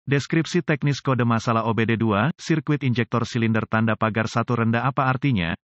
Deskripsi teknis kode masalah OBD2, sirkuit injektor silinder tanda pagar 1 rendah apa artinya?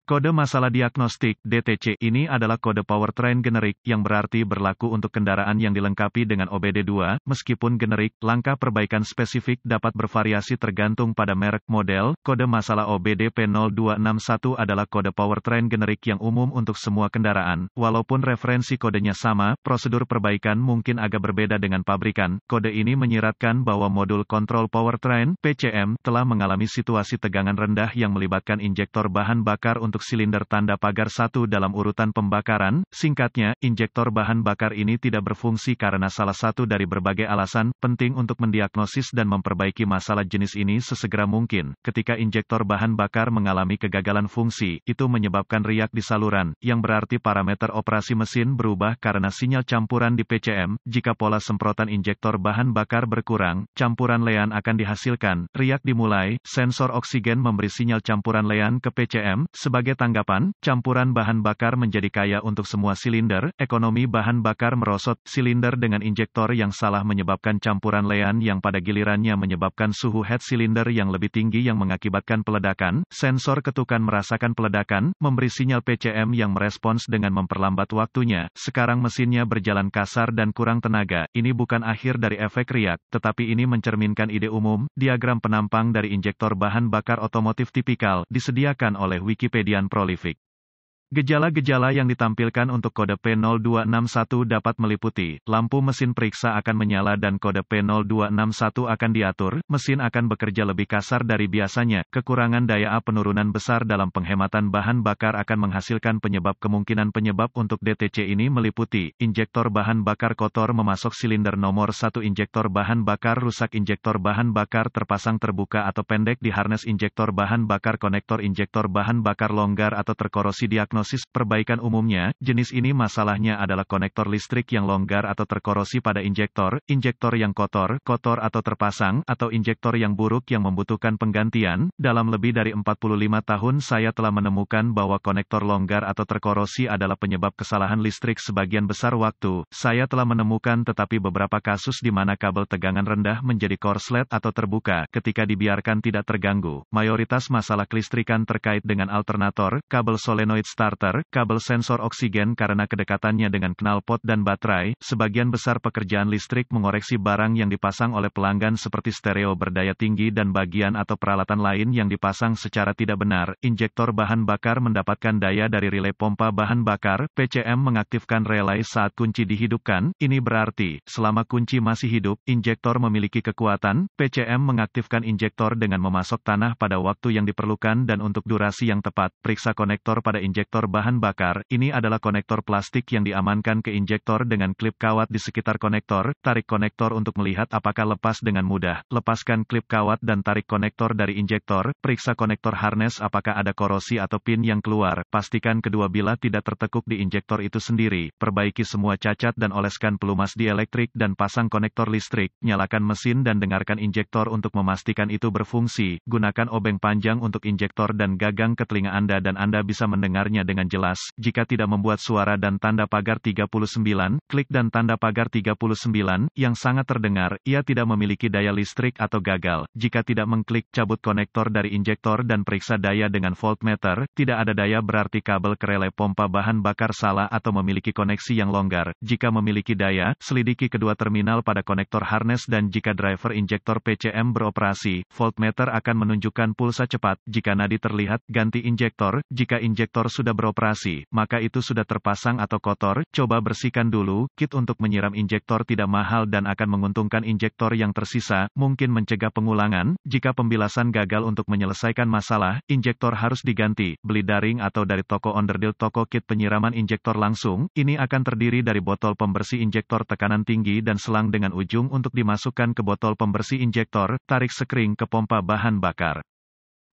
Kode masalah diagnostik (DTC) ini adalah kode powertrain generik, yang berarti berlaku untuk kendaraan yang dilengkapi dengan OBD2, meskipun generik, langkah perbaikan spesifik dapat bervariasi tergantung pada merek model. Kode masalah OBD P0261 adalah kode powertrain generik yang umum untuk semua kendaraan. Walaupun referensi kodenya sama, prosedur perbaikan mungkin agak berbeda dengan pabrikan. Kode ini menyiratkan bahwa modul kontrol powertrain (PCM) telah mengalami situasi tegangan rendah yang melibatkan injektor bahan bakar untuk silinder tanda pagar 1 dalam urutan pembakaran. Singkatnya, injektor bahan bakar ini tidak berfungsi karena salah satu dari berbagai alasan. Penting untuk mendiagnosis dan memperbaiki masalah jenis ini sesegera mungkin. Ketika injektor bahan bakar mengalami kegagalan fungsi, itu menyebabkan riak di saluran, yang berarti parameter operasi mesin berubah karena sinyal campuran di PCM. Jika pola semprotan injektor bahan bakar berkurang, campuran lean akan dihasilkan. Riak dimulai, sensor oksigen memberi sinyal campuran lean ke PCM. Sebagai tanggapan, campuran bahan bakar menjadi kaya untuk semua silinder. Ekonomi bahan bakar merosot. Silinder dengan injektor yang salah menyebabkan campuran lean yang pada gilirannya menyebabkan suhu head silinder yang lebih tinggi yang mengakibatkan peledakan. Sensor ketukan merasakan peledakan, memberi sinyal PCM yang merespons dengan memperlambat waktunya. Sekarang mesinnya berjalan kasar dan kurang tenaga. Ini bukan akhir dari efek riak, tetapi ini mencerminkan ide umum. Diagram penampang dari injektor bahan bakar otomotif tipikal disediakan oleh Wikipedia Prolific. Gejala-gejala yang ditampilkan untuk kode P0261 dapat meliputi, lampu mesin periksa akan menyala dan kode P0261 akan diatur, mesin akan bekerja lebih kasar dari biasanya, kekurangan daya penurunan besar dalam penghematan bahan bakar akan menghasilkan penyebab. Kemungkinan penyebab untuk DTC ini meliputi, injektor bahan bakar kotor memasok silinder nomor 1, injektor bahan bakar rusak, injektor bahan bakar terpasang terbuka atau pendek di harnes injektor bahan bakar, konektor injektor bahan bakar longgar atau terkorosi. Diagnosis perbaikan umumnya, jenis ini masalahnya adalah konektor listrik yang longgar atau terkorosi pada injektor yang kotor atau terpasang, atau injektor yang buruk yang membutuhkan penggantian. Dalam lebih dari 45 tahun saya telah menemukan bahwa konektor longgar atau terkorosi adalah penyebab kesalahan listrik sebagian besar waktu. Saya telah menemukan tetapi beberapa kasus di mana kabel tegangan rendah menjadi korslet atau terbuka ketika dibiarkan tidak terganggu. Mayoritas masalah kelistrikan terkait dengan alternator, kabel solenoid starter, kabel sensor oksigen karena kedekatannya dengan knalpot dan baterai. Sebagian besar pekerjaan listrik mengoreksi barang yang dipasang oleh pelanggan seperti stereo berdaya tinggi dan bagian atau peralatan lain yang dipasang secara tidak benar. Injektor bahan bakar mendapatkan daya dari relay pompa bahan bakar. PCM mengaktifkan relay saat kunci dihidupkan. Ini berarti, selama kunci masih hidup, injektor memiliki kekuatan. PCM mengaktifkan injektor dengan memasok tanah pada waktu yang diperlukan dan untuk durasi yang tepat. Periksa konektor pada injektor bahan bakar. Ini adalah konektor plastik yang diamankan ke injektor dengan klip kawat di sekitar konektor. Tarik konektor untuk melihat apakah lepas dengan mudah. Lepaskan klip kawat dan tarik konektor dari injektor. Periksa konektor harness apakah ada korosi atau pin yang keluar. Pastikan kedua bilah tidak tertekuk di injektor itu sendiri. Perbaiki semua cacat dan oleskan pelumas dielektrik dan pasang konektor listrik. Nyalakan mesin dan dengarkan injektor untuk memastikan itu berfungsi. Gunakan obeng panjang untuk injektor dan gagang ke telinga Anda dan Anda bisa mendengarnya dengan jelas. Jika tidak membuat suara dan tanda pagar 39, klik dan tanda pagar 39, yang sangat terdengar, ia tidak memiliki daya listrik atau gagal. Jika tidak mengklik, cabut konektor dari injektor dan periksa daya dengan voltmeter. Tidak ada daya berarti kabel ke relay pompa bahan bakar salah atau memiliki koneksi yang longgar. Jika memiliki daya, selidiki kedua terminal pada konektor harness dan jika driver injektor PCM beroperasi, voltmeter akan menunjukkan pulsa cepat. Jika nadi terlihat, ganti injektor. Jika injektor sudah beroperasi, maka itu sudah terpasang atau kotor. Coba bersihkan dulu. Kit untuk menyiram injektor tidak mahal dan akan menguntungkan injektor yang tersisa, mungkin mencegah pengulangan. Jika pembilasan gagal untuk menyelesaikan masalah, injektor harus diganti. Beli daring atau dari toko onderdil toko kit penyiraman injektor langsung. Ini akan terdiri dari botol pembersih injektor tekanan tinggi dan selang dengan ujung untuk dimasukkan ke botol pembersih injektor. Tarik sekring ke pompa bahan bakar.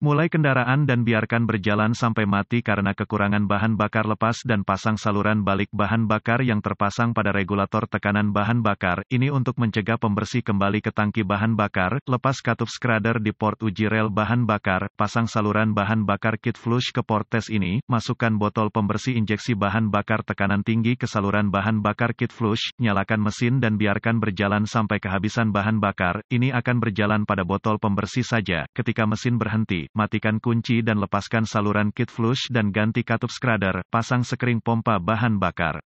Mulai kendaraan dan biarkan berjalan sampai mati karena kekurangan bahan bakar lepas dan pasang saluran balik bahan bakar yang terpasang pada regulator tekanan bahan bakar. Ini untuk mencegah pembersih kembali ke tangki bahan bakar, lepas katup skradder di port uji rel bahan bakar, pasang saluran bahan bakar kit flush ke port tes ini, masukkan botol pembersih injeksi bahan bakar tekanan tinggi ke saluran bahan bakar kit flush, nyalakan mesin dan biarkan berjalan sampai kehabisan bahan bakar. Ini akan berjalan pada botol pembersih saja. Ketika mesin berhenti, matikan kunci dan lepaskan saluran kit flush dan ganti katup skradder, pasang sekering pompa bahan bakar.